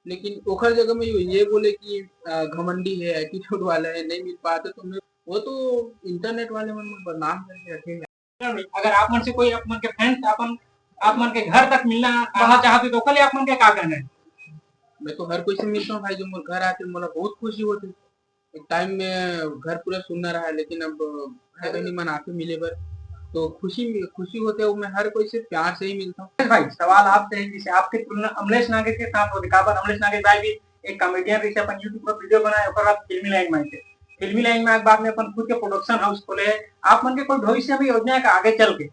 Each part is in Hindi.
लेकिन ओखर जगह में ये बोले कि घमंडी है, एटीट्यूड वाला है, नहीं मिल पाते तो मैं वो तो इंटरनेट वाले मन में बदनाम करके रखेंगे। अगर आप मन से कोई आप मन के फ्रेंड्स आप मन के घर तक मिलना आना चाहते तो कल आप मन के का करना है? मैं तो हर कोई से मिलता हूँ भाई, जो मोर घर आते मोला बहुत खुशी होती। एक टाइम में घर पूरा सुनना रहा, लेकिन अब भाई बहनी मन आके मिले बर तो खुशी होते है। मैं हर कोई से प्यार से ही मिलता हूँ। भाई सवाल आपसे है, जैसे आपकी तुलना अमलेश नागे के साथ होती, काबर अमलेश नागे भाई भी एक कॉमेडियन रही अपन यूट्यूब पर वीडियो बनाए ओकर बाद फिल्मी लाइन में आए थे। फिल्मी लाइन में बाद में अपन खुद के प्रोडक्शन हाउस खोले है। आप मन के कोई भविष्य में योजना है आगे चल के?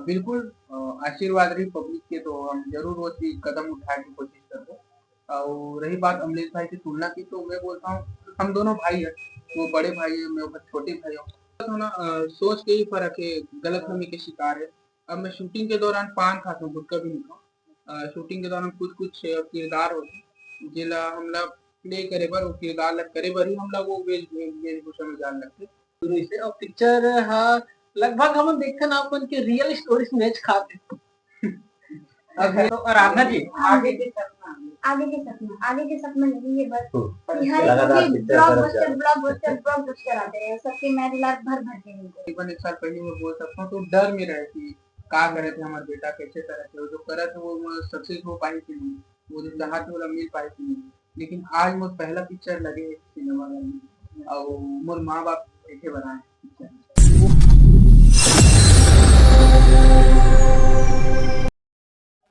बिल्कुल आशीर्वाद रही पब्लिक के तो हम जरूर वो चीज कदम उठाने की कोशिश करते। और रही बात अमलेश भाई की तुलना की, तो मैं बोलता हूँ हम दोनों भाई है। वो बड़े भाई है, मैं ऊपर छोटे भाई हूँ। तो ना सोच के ही फर्क है, गलतफहमी के शिकार है। अब मैं शूटिंग के दौरान पान खाता हूँ, गुटखा भी नहीं खाऊं। शूटिंग के दौरान कुछ कुछ किरदार होते जिला हमला प्ले करे बर, वो किरदार ला करे बर ही हमला वो वेशभूषा में जान लगते शुरू से और पिक्चर हाँ लगभग हम देखते ना अपन के रियल स्टोरीज मैच खाते। अब तो आराधना जी आगे के सपना नहीं है बस। हर ब्लॉकबस्टर ब्लॉकबस्टर ब्लॉकबस्टर आते हैं, सबके मेरे लाख भर भर के मिलते हैं। तकरीबन एक साल पहले मैं बोल सकता हूँ, तो डर में रहे कि का करे थे हमारे बेटा, कैसे करे थे, वो जो करे थे वो सक्सेस हो पाई कि नहीं, वो जो चाहा थे वो मिल पाई कि नहीं। लेकिन आज मोर पहला पिक्चर लगे सिनेमा में और मोर माँ बाप देखे बनाए पिक्चर।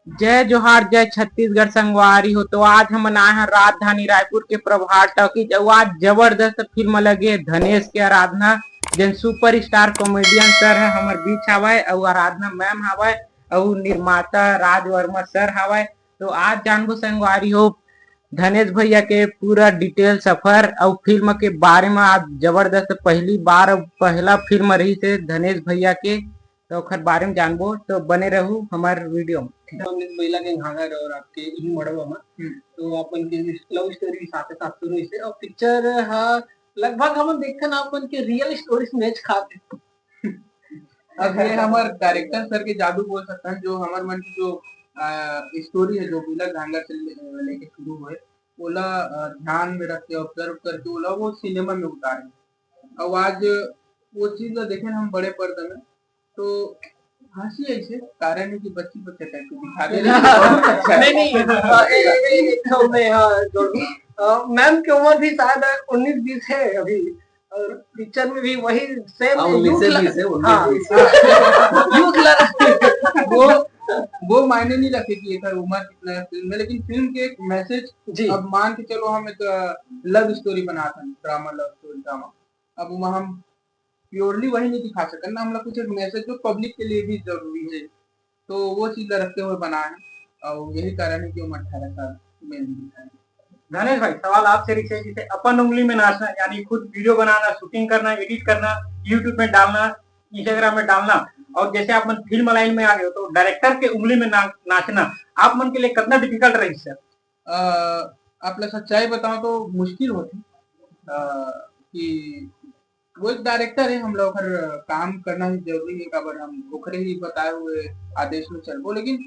जय जोहार, जय छत्तीसगढ़ संगवारी हो। तो आज हम आए हैं राजधानी रायपुर के प्रभात टॉकीज। आज जबरदस्त फिल्म लगे धनेश के आराधना, जन सुपर स्टार कॉमेडियन सर है हमारे बीच हवाए और आराधना मैम हवाए और निर्माता राज वर्मा सर हवाए। तो आज जानबो संगवारी हो धनेश भैया के पूरा डिटेल सफर और फिल्म के बारे में। आज जबरदस्त पहली बार पहला फिल्म रही थे धनेश भैया के, तो ओकर बारे में जानबो, तो बने रहू हमारे वीडियो में। महिला के घाघर और आपके इन मड़वा में तो अपन के लव स्टोरी साथ साथ शुरू से और पिक्चर हाँ लगभग हम देखते ना अपन के रियल स्टोरीज मैच खाते। अब ये हमारे डायरेक्टर सर के जादू बोल सकते हैं, जो हमारे मन की जो स्टोरी है, जो बिलक घांगा से लेके शुरू हुए, ओला ध्यान में रख के ऑब्जर्व करके ओला वो सिनेमा में उतारे। और आज वो चीज देखे ना हम बड़े पर्दे में, तो हंसी ऐसे कारण है कि बच्ची बच्चे टाइप को दिखा दे। नहीं मैम की उम्र भी शायद 19-20 है अभी, और पिक्चर में भी वही सेम वो मायने नहीं रखे कि एक उम्र कितना है फिल्म में, लेकिन फिल्म के एक मैसेज। अब मान के चलो हम एक लव स्टोरी बनाते हैं, ड्रामा, लव स्टोरी ड्रामा। अब वहाँ हम प्योरली वही नहीं दिखा सकते ना, हम लोग कुछ एक मैसेज जो पब्लिक के लिए भी जरूरी है, तो वो चीज रखते हुए बना है। और यही कारण है कि हम 18 साल में दिखाए। धनेश भाई सवाल आपसे जैसे अपन उंगली में नाचना, यानी खुद वीडियो बनाना, शूटिंग करना, एडिट करना, यूट्यूब में डालना, इंस्टाग्राम में डालना, और जैसे आप मन फिल्म लाइन में आ गए तो डायरेक्टर के उंगली में नाचना आप मन के लिए कितना डिफिकल्ट रही सर? आपने सच्चाई बताओ तो मुश्किल होती कि वो एक डायरेक्टर है, हम लोग हर काम करना ही जरूरी है, अगर हम ओखरे ही बताए हुए आदेश में चलबो। लेकिन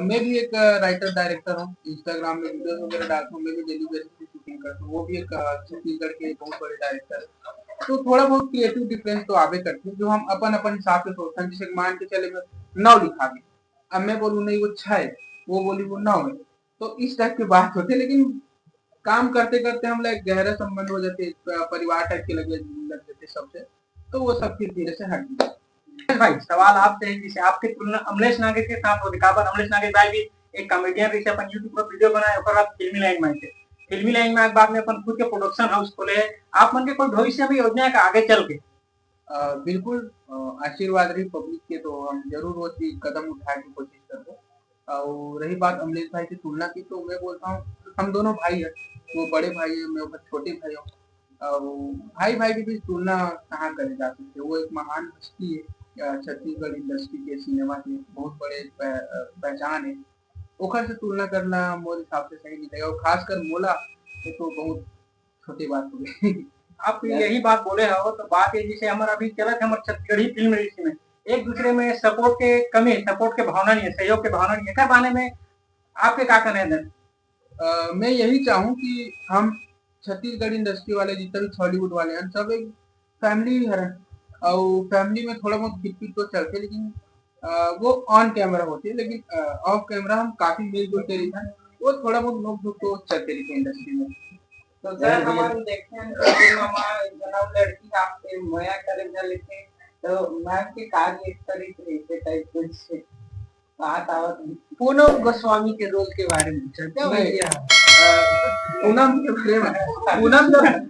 मैं भी एक राइटर डायरेक्टर हूँ, इंस्टाग्राम में वीडियोस वगैरह डालता हूँ, मैं भी डेली बेसिस पे शूटिंग करता हूँ। वो भी एक छत्तीसगढ़ के बहुत बड़े डायरेक्टर है, तो थोड़ा बहुत क्रिएटिव डिफरेंस तो आवे करते हैं, जो हम अपन अपन हिसाब से सोचते हैं। जैसे मान के चले मैं 9 लिखा दी, अब मैं बोलूँ नहीं वो 6 है, वो बोली वो 9 है, तो इस टाइप की बात होती है। लेकिन काम करते करते हम लोग गहरा संबंध हो जाते, परिवार टाइप के लग जाते सबसे, तो वो सब फिर धीरे से हट जाते। भाई सवाल आपसे है, जैसे आपकी तुलना अमलेश नागे के साथ होती, काबर अमलेश नागे भाई भी एक कॉमेडियन रही अपन यूट्यूब पर वीडियो बनाए ओकर बाद फिल्मी लाइन में आए थे। फिल्मी लाइन में बाद में अपन खुद के प्रोडक्शन हाउस खोले है। आप मन के कोई भविष्य में योजना है आगे चल के? बिल्कुल आशीर्वाद रही पब्लिक के तो हम जरूर वो चीज कदम उठाने की कोशिश करते। और रही बात अमलेश भाई की तुलना की, तो मैं बोलता हूँ हम दोनों भाई है। वो बड़े भाई है, मैं ऊपर छोटे भाई हूँ। और भाई भाई की भी तुलना कहाँ करे जा सकते, वो एक महान हस्ती है छत्तीसगढ़ इंडस्ट्री के, सिनेमा के बहुत बड़े पहचान है। ओखर से तुलना करना मोर हिसाब से सही नहीं लगेगा, और खासकर मोला तो बहुत छोटी बात हो गई। आप यही बात बोले हो, तो बात ये जैसे हमारा अभी चला था हमारे छत्तीसगढ़ी फिल्म इंडस्ट्री में एक दूसरे में सपोर्ट के कमी, सपोर्ट के भावना नहीं है, सहयोग के भावना नहीं है, बारे में आपके क्या कहना है? मैं यही चाहूँ कि हम छत्तीसगढ़ इंडस्ट्री वाले जितने भी हॉलीवुड वाले हैं सब एक फैमिली ही हरन और फैमिली में थोड़ा बहुत खिट पिट तो चलते लेकिन वो ऑन कैमरा होती है लेकिन ऑफ कैमरा हम काफी मिलजुल के रहते हैं वो थोड़ा बहुत नोक झोंक तो चलते रहते हैं इंडस्ट्री में। तो सर हमारे देखते हैं कि फिल्म हमारा जनाब लड़की आपसे मोया करे न लिखे तो मैम के कार्य इस तरीके से टाइप कुछ बात आवत पूनम गोस्वामी के रोल के बारे में चर्चा नहीं, हुई है। पूनम के बारे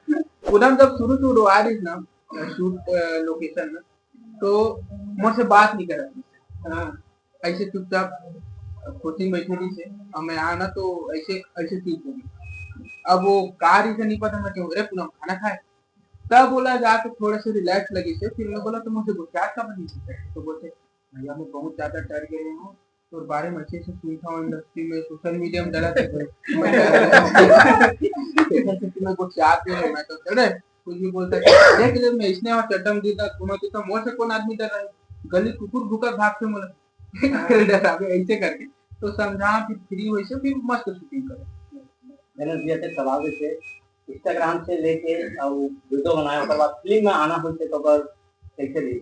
में पूनम जब शुरू आ रही ना शूट लोकेशन में तो मुझसे बात नहीं कर रही हाँ, ऐसे चुपचाप खुशी बैठे रही से और मैं आना तो ऐसे ऐसे चीज होगी अब वो कार ही से नहीं पता मैं क्यों अरे पूनम खाना खाए तब बोला जाके थोड़े से रिलैक्स लगी से फिर मैं बोला तो मुझे गुस्सा का बनी तो बोलते भैया मैं बहुत ज्यादा डर गए हूँ तो बारे में अच्छे से सुनता हूँ इंडस्ट्री में सोशल मीडिया में डरा मैं कुछ याद नहीं है मैं तो चले कुछ भी बोलता है देख ले मैं इसने वहाँ चड्डम दीदा घुमाती तो मोर से कौन आदमी डर रहा है गली कुकुर भूखा भाग से बोला डरा ऐसे करके तो समझा फिर फ्री हुई से फिर मस्त शूटिंग करे मैंने जैसे सवाल से इंस्टाग्राम से लेके और वीडियो बनाया उसके बाद फिल्म में आना होते तो पर कैसे रही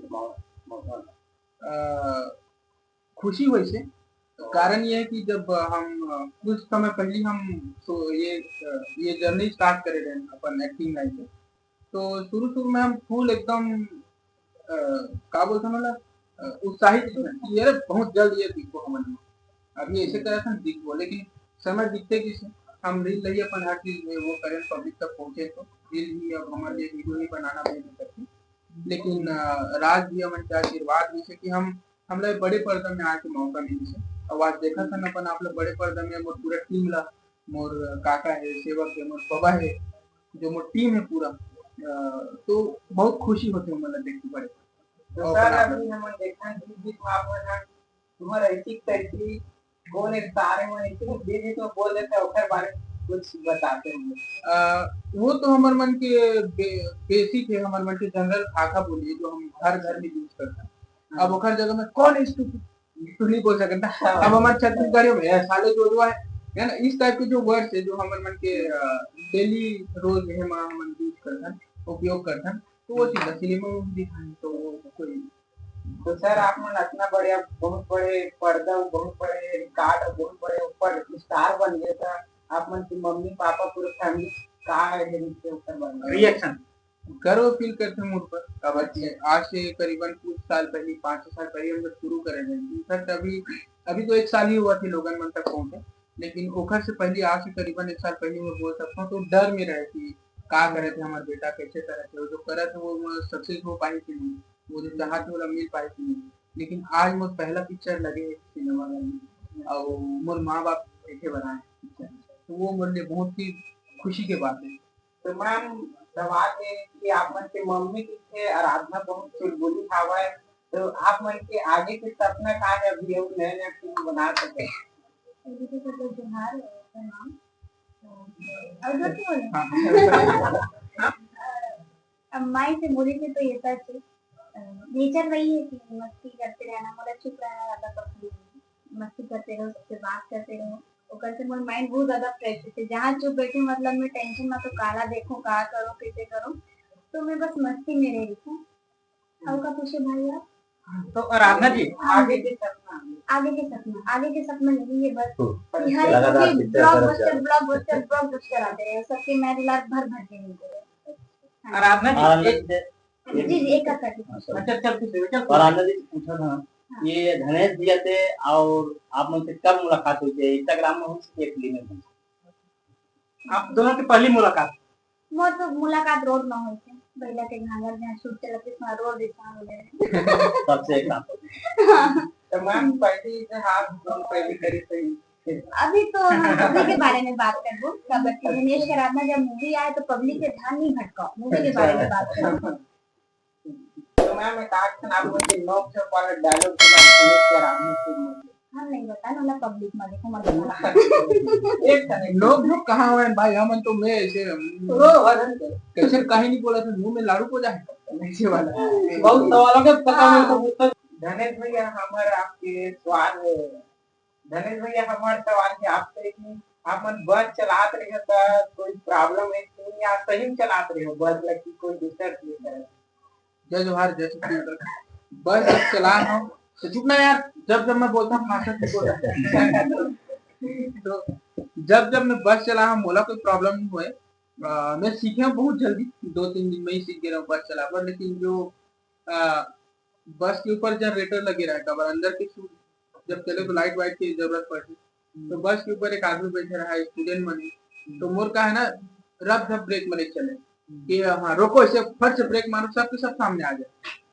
खुशी हुई से कारण ये है कि जब हम कुछ समय पहले हम तो ये जर्नी स्टार्ट करे रहे अपन एक्टिंग लाइन से तो शुरू में हम फुल एकदम का बोलते मतलब उत्साहित कि यार बहुत जल्द ये दिखो हमारे अभी ऐसे तरह से दिखो लेकिन समय दिखते किसे हम रील लगी अपन हर चीज में वो करें पब्लिक तक पहुंचे तो रील ही अब हमारे लिए वीडियो ही बनाना नहीं करती लेकिन राज भी हमारे क्या आशीर्वाद भी कि हम लोग बड़े पर्दा में आके मौका मिली से और आज देखा था अपन आप लोग बड़े पर्दा में मोर पूरा टीम ला मोर काका है सेवक है मोर बाबा है जो मोर टीम है पूरा तो बहुत खुशी होती है मतलब देख के बड़े तो सर अभी हम देखा कि बीच में आप तुम्हारा ऐसी तैसी कौन एक सारे में ऐसे दीदी तो बोल देते हैं उसके बारे में कुछ बताते हैं वो तो हमारे मन के बेसिक है हमारे मन के जनरल भाषा बोलिए जो हम हर घर में यूज करते हैं अब हर जगह में कौन है तू नहीं बोल सकता अब हमारे छत्तीसगढ़ में साले जो है ना इस टाइप के जो वर्ड्स है जो हमारे मन के डेली रोज है हम यूज करते हैं उपयोग करते हैं तो वो चीज सिनेमा में दिखाएं तो कोई तो सर आप मन इतना बढ़िया बहुत बड़े पर्दा बहुत बड़े रिकॉर्ड बहुत बड़े ऊपर स्टार बन गए था आप मन की मम्मी पापा पूरे फैमिली का है ऊपर बन गए रिएक्शन गर्व फील करते हैं मुझ पर अब आज से करीबन कुछ साल पहले 5 साल पहले हम जब शुरू करे थे इनफैक्ट अभी तो 1 साल ही हुआ थी लोगन मन तक पहुंचे लेकिन ओखर से पहले आज से करीबन 1 साल पहले मैं बोल सकता हूँ तो डर में रहे कि क्या करे थे हमारे बेटा कैसे करे थे जो करे थे वो सक्सेस हो पाई थी नहीं वो जो चाहते वाला मिल पाई थी नहीं लेकिन आज मुझे पहला पिक्चर लगे सिनेमा में और मोर माँ बाप बैठे बनाए पिक्चर तो वो मेरे लिए बहुत ही खुशी की बात है। तो मैम सवाल है कि आप मन के मम्मी की आराधना बहुत चुलबुली हवा है तो आप मन के आगे के सपना का है अभी हम नए नए फिल्म बना सके माई से बोले थे तो ये सच नेचर वही है कि मस्ती करते रहना मतलब चुप रहना ज्यादा पसंद है मस्ती करते रहो सबसे बात करते रहो ओकर से मोर माइंड बहुत ज्यादा फ्रेश है जहाँ चुप बैठी मतलब मैं टेंशन में तो काला देखूं का करो कैसे करो तो मैं बस मस्ती में रह रही हूँ और का पूछे भाई आप तो आराधना जी आगे के सपना नहीं है बस हर ब्लॉकबस्टर आते रहे सबके मैरिलार भर के मिलते आराधना जी जी एक अच्छा चल आराधना जी पूछा था ये धनेश जी थे और आप मुझसे कब मुलाकात हुई थी इंस्टाग्राम में हुई थी फिल्म में आप दोनों की पहली मुलाकात मोर तो मुलाकात रोड में हुई थी बैला के घाघर में शूट चलते इसमें रोड दिखा हो सबसे एक तो मैम पहली से हाथ दोनों पहली करी थी अभी तो हम मूवी के बारे में बात कर दो कबड्डी दिनेश के रात में जब मूवी आए तो पब्लिक के ध्यान नहीं भटका मूवी के बारे में बात करो तो मैम एक एक्शन आप मुझे नोक चोक वाला डायलॉग सुना हम नहीं बता ना पब्लिक में देखो मत एक लोग कहाँ हुए भाई हम तो मैं ऐसे कैसे कहीं बोला था मुंह में लाड़ू को जाए ऐसे वाला बहुत सवालों के पता मेरे को धनेश भैया हमारे आपके सवाल धनेश भैया हमारे सवाल है आपसे कि आप मन बस चलात रहे तो कोई प्रॉब्लम है कि या सही में चलात रहे हो बस लगी कोई दिक्कत नहीं करे। जय जोहार जय छत्तीसगढ़। बस जब चला रहा हूँ तो चुप ना यार, जब जब मैं बोलता हूँ भाषा से बोल तो जब जब मैं बस चला हूँ मोला कोई प्रॉब्लम नहीं हुए। मैं सीखे हूँ बहुत जल्दी, 2-3 दिन में ही सीख गया हूँ बस चला पर। लेकिन जो आ, बस के ऊपर जनरेटर लगे रहेगा और अंदर के जब चले तो लाइट वाइट की जरूरत पड़ती, तो बस के ऊपर एक आदमी बैठे रहा है, स्टूडेंट बने, तो मोर का है ना रब जब ब्रेक में नहीं चले कि हाँ रोको, ऐसे फट से ब्रेक मारो सब के सब सामने आ जाए।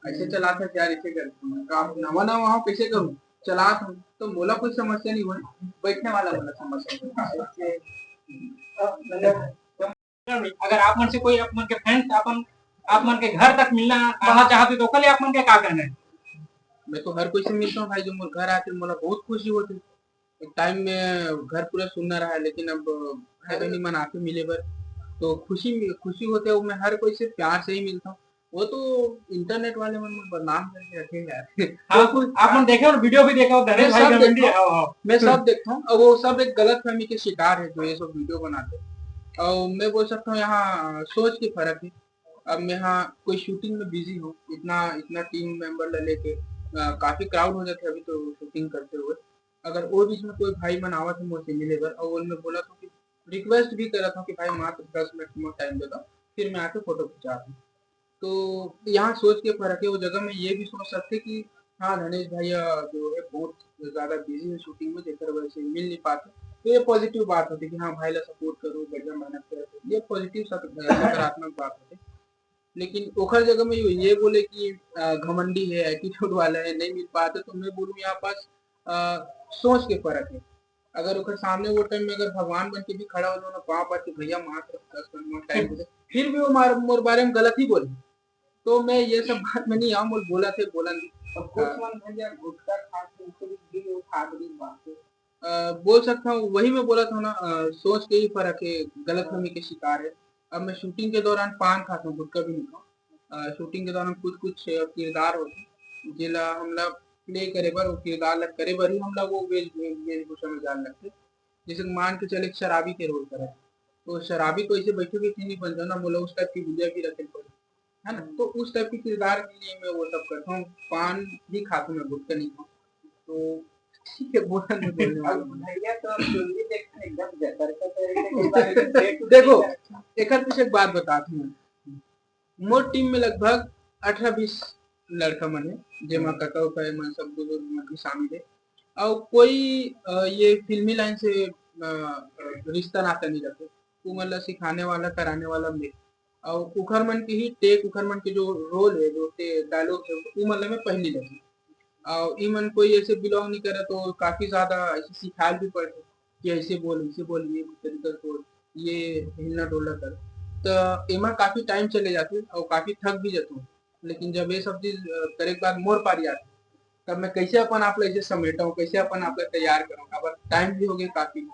ऐसे चलाते यार, ऐसे करते नवा नवा वहाँ कैसे करूँ चला तो मोला कोई समस्या नहीं हुआ, बैठने वाला मोला समस्या। अगर आप मन से कोई आप मन के फ्रेंड्स आप मन के घर तक मिलना आना चाहते तो कल आप मन के क्या करना है? मैं तो हर कोई से मिलता हूँ भाई, जो मोर घर आके मोला बहुत खुशी होती। एक टाइम में घर पूरा सुनना रहा है, लेकिन अब भाई बहनी मन आके मिले बर तो खुशी खुशी होते है। मैं हर कोई से प्यार से ही मिलता हूँ। वो तो इंटरनेट वाले मन बदनाम करके रखे यार। हाँ, आप मन देखे और वीडियो भी देखा हो धनेश भाई का वीडियो। मैं सब देखता हूँ और वो सब एक गलत फहमी के शिकार है जो ये सब वीडियो बनाते हैं। और मैं बोल सकता हूँ यहाँ सोच की फर्क है। अब मैं यहाँ कोई शूटिंग में बिजी हूँ, इतना इतना टीम मेंबर लेके काफी क्राउड हो जाते अभी तो शूटिंग करते हुए। अगर वो बीच में कोई भाई मन आवत है मुझसे मिले बर और मैं बोला था कि रिक्वेस्ट भी करा था कि भाई मात्र 10 मिनट में टाइम दे दो, फिर मैं आके फोटो खिंचाता हूँ। तो यहाँ सोच के फर्क है। वो जगह में ये भी सोच सकते कि हाँ धनेश भैया जो है बहुत ज्यादा बिजी है शूटिंग में, देखकर वजह से मिल नहीं पाते, तो ये पॉजिटिव बात होती कि हाँ भाई ला सपोर्ट करो, बढ़िया मेहनत करो, ये पॉजिटिव सकारात्मक बात होती। लेकिन ओखर जगह में ये बोले कि घमंडी है, एटीट्यूड वाला है, नहीं मिल पाते, तो मैं बोलूँ यहाँ पास सोच के फर्क है। अगर ओखर सामने वो टाइम में अगर भगवान बन के भी खड़ा हो ना पाँव पर कि भैया मात्र 10 मिनट टाइम दे, फिर भी वो मोर बारे में गलत ही बोले, तो मैं ये सब बात में नहीं आऊँ। बोला थे बोला नहीं। कुछ मन भैया गुटखा खा के भी उठा दी बात बोल सकता हूँ, वही मैं बोला था ना, सोच के ही फर्क है, गलतफहमी के शिकार है। अब मैं शूटिंग के दौरान पान खाता हूँ, गुटखा भी नहीं खाऊँ। शूटिंग के दौरान कुछ कुछ किरदार होते जिला हमला प्ले करे बर, वो किरदार लग करे बर ही हमला वो वेशभूषा में जान लगते। जैसे मान के चले शराबी के रोल करे, तो शराबी तो ऐसे बैठे भी नहीं बन जाना, बोला उस टाइप की बुझिया भी रखे पड़े, है ना। तो उस टाइप के किरदार के लिए मैं वो सब करता हूँ। पान भी खाता हूँ मैं, गुटखा नहीं खाऊँ। तो ठीक है, बोला नहीं बोलने वाला भैया तो जल्दी देखते एकदम जतर देखो एक पीछे एक बात बताती हूँ। मोर टीम में लगभग 18-20 लड़का मन है, जेमा काका उका मन सब बुजुर्ग मन भी शामिल है। और कोई ये फिल्मी लाइन से रिश्ता नाता नहीं रखे, वो मतलब सिखाने वाला कराने वाला मैं। और उखर मन की ही टेक, उखर मन के जो रोल है, जो डायलॉग है, वो मतलब मैं पहली लगी। और ई मन कोई ऐसे बिलोंग नहीं करे तो काफी ज्यादा ऐसे सिखाल भी पड़ते कि ऐसे बोल ये तरीका से बोल, ये हिलना डोलना कर, तो एमा काफी टाइम चले जाते और काफी थक भी जाता हूँ। लेकिन जब ये सब चीज करे के बाद मोर पारी आती, तब मैं कैसे अपन आप ऐसे समेटा हूँ, कैसे अपन आप तैयार करूँ, अब टाइम भी हो गया काफी।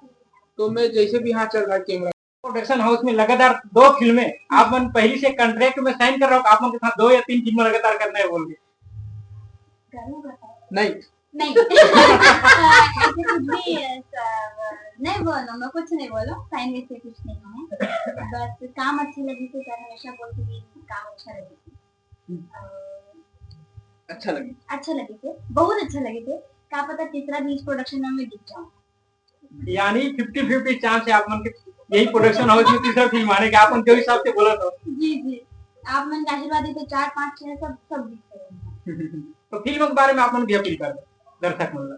तो मैं जैसे भी यहाँ चल रहा है कैमरा प्रोडक्शन हाउस में लगातार 2 फिल्में आप मन पहली से कॉन्ट्रैक्ट में साइन कर रहे हो, आप मन के साथ 2 या 3 फिल्में लगातार करना है बोल के नहीं नहीं ऐसे कुछ भी नहीं बोलो, मैं कुछ नहीं बोलो, साइन वैसे कुछ नहीं है, बस काम अच्छी लगी थी, सर हमेशा बोलती थी काम अच्छा लगी थी, अच्छा लगे थे, बहुत अच्छा लगे थे। क्या पता तीसरा भी इस प्रोडक्शन में मैं दिख जाऊं। यानी 50-50 चांस है आप मन के यही प्रोडक्शन हाउस में तीसरा फिल्म आने का, आप मन के हिसाब से बोला तो जी जी, आप मन का आशीर्वाद ही तो 4, 5, 6 सब दिख रहे हैं। तो फिल्म के बारे में आप मन भी अपील कर दो दर्शक मन।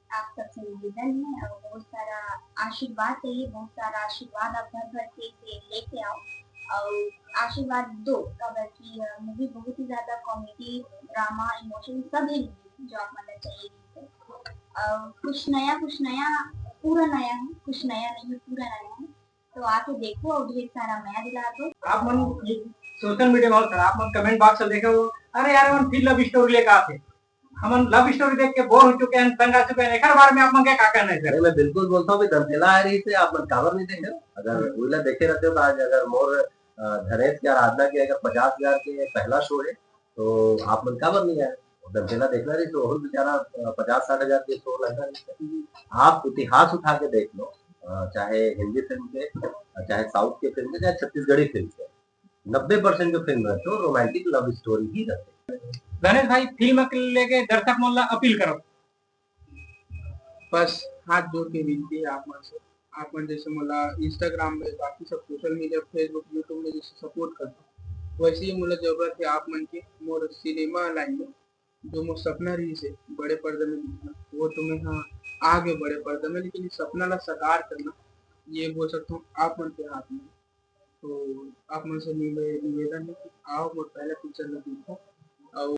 आप सबसे निवेदन है और बहुत सारा आशीर्वाद चाहिए, बहुत सारा आशीर्वाद आप घर घर से लेके आओ और आशीर्वाद दो, कि मूवी बहुत ही ज्यादा कॉमेडी ड्रामा इमोशन सब है जो आप मन चाहिए। कुछ नया पूरा नया है, कुछ नया नहीं है पूरा नया है, तो आके देखो और ढेर सारा नया दिला दो। आप मन सोशल मीडिया में आप मन कमेंट बॉक्स में देखो, अरे यार हम फिर लव स्टोरी लेकर आते, हम लव स्टोरी देख के बोर हो चुके हैं, तंग आ चुके हैं, एक बार में आप मन क्या कहना है सर? मैं बिल्कुल बोलता हूँ दंतेला आ रही से आप मन काबर नहीं देखे, अगर उला देखे रहते हो तो आज अगर मोर धनेश की आराधना की अगर 50,000 के पहला शो है तो आप मन काबर नहीं आए, दंतेला देखना रही तो और बेचारा 50-60 हजार के शो लगा। आप इतिहास उठा के देख लो, चाहे हिंदी फिल्म के, चाहे साउथ के फिल्म के, चाहे छत्तीसगढ़ी फिल्म के, 90% जो फिल्म रहते हो रोमांटिक लव स्टोरी ही रहते। गणेश भाई फिल्म के लेके दर्शक मन ला अपील करो। बस हाथ जोड़ के विनती है आप मन से, आप मन जैसे मोला इंस्टाग्राम में, बाकी सब सोशल मीडिया, फेसबुक, यूट्यूब में जैसे सपोर्ट करते, वैसे ही मोला जरूरत है आप मन की मोर सिनेमा लाइन में जो मोर सपना रही से बड़े पर्दे में दिखना, वो तुम्हें हाँ आगे बड़े पर्दे में, लेकिन इस सपना ला साकार करना ये बोल सकता हूँ आप मन के हाथ में। तो आप मन से निवेदन है कि आओ मोर पहला पिक्चर में देखो और